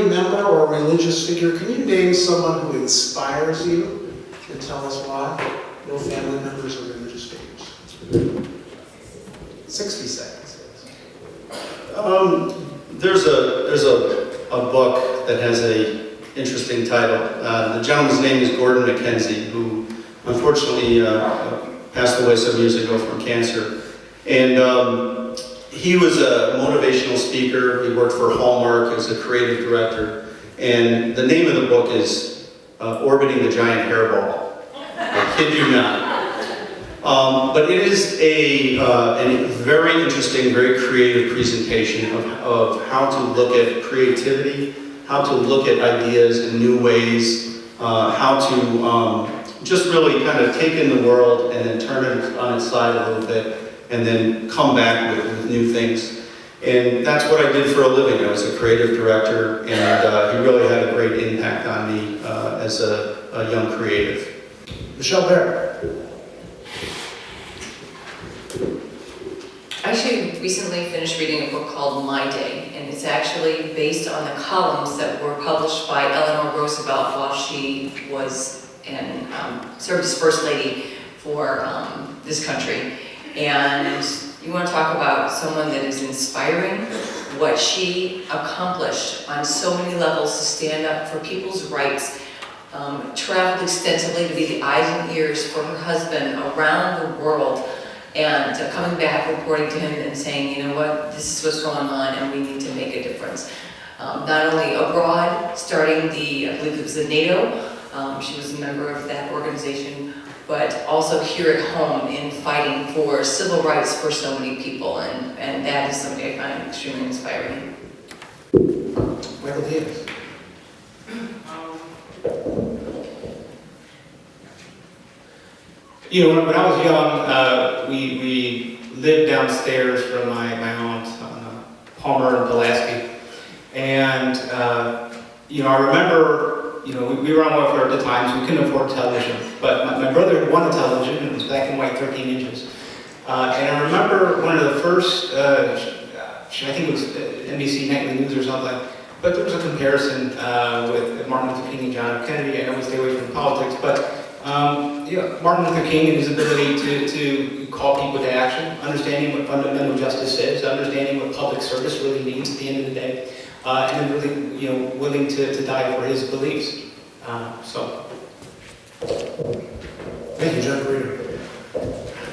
family member or religious figure, can you name someone who inspires you and tell us why? No family members or religious figures. 60 seconds. There's a book that has a interesting title. The gentleman's name is Gordon MacKenzie, who unfortunately passed away some years ago from cancer. And he was a motivational speaker. He worked for Hallmark as a creative director. And the name of the book is Orbiting the Giant Hairball. I kid you not. But it is a very interesting, very creative presentation of how to look at creativity, how to look at ideas in new ways, how to just really kind of take in the world and then turn it on its side a little bit and then come back with new things. And that's what I did for a living. I was a creative director, and he really had a great impact on me as a young creative. Michelle Barrett. I actually recently finished reading a book called My Day, and it's actually based on the columns that were published by Eleanor Roosevelt while she was in, served as First Lady for this country. And you want to talk about someone that is inspiring, what she accomplished on so many levels to stand up for people's rights, traveled extensively to be the eyes and ears for her husband around the world, and coming back, reporting to him and saying, you know what, this is what's going on and we need to make a difference. Not only abroad, starting the, I believe it was the NATO, she was a member of that organization, but also here at home in fighting for civil rights for so many people, and that is something I find extremely inspiring. Michael Davis. You know, when I was young, we lived downstairs from my aunt, Palmer and Pulaski. And, you know, I remember, you know, we were on welfare at the time, so we couldn't afford television. But my brother had won a television, and it was black and white, 13 inches. And I remember one of the first, I think it was NBC Nightly News or something, but there was a comparison with Martin Luther King and John F. Kennedy. I know we stay away from politics, but you know, Martin Luther King and his ability to call people to action, understanding what fundamental justice is, understanding what public service really means at the end of the day, and then really, you know, willing to die for his beliefs. So. Thank you, John Reader.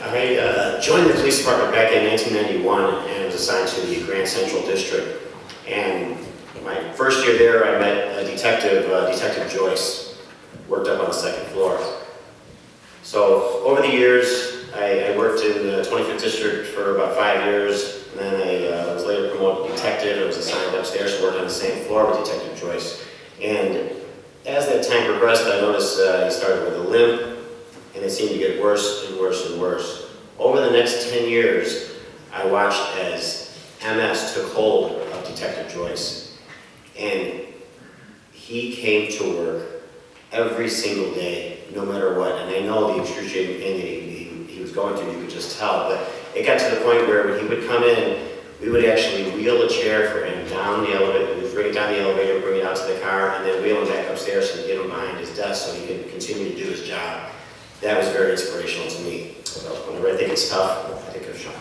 I joined the police department back in 1991 and was assigned to the Grand Central District. And my first year there, I met a detective, Detective Joyce, worked up on the second floor. So over the years, I worked in the 25th District for about 5 years, and then I was later promoted to detective. I was assigned upstairs to work on the same floor with Detective Joyce. And as that time progressed, I noticed he started with a limp, and it seemed to get worse and worse and worse. Over the next 10 years, I watched as MS took hold of Detective Joyce, and he came to work every single day, no matter what. And I know the excruciating pain that he was going through, you could just tell. But it got to the point where when he would come in, we would actually wheel a chair for him down the elevator. We would bring it down the elevator, bring it out to the car, and then wheel him back upstairs and get him behind his desk so he could continue to do his job. That was very inspirational to me. So whenever I think it's tough, I think of Sean.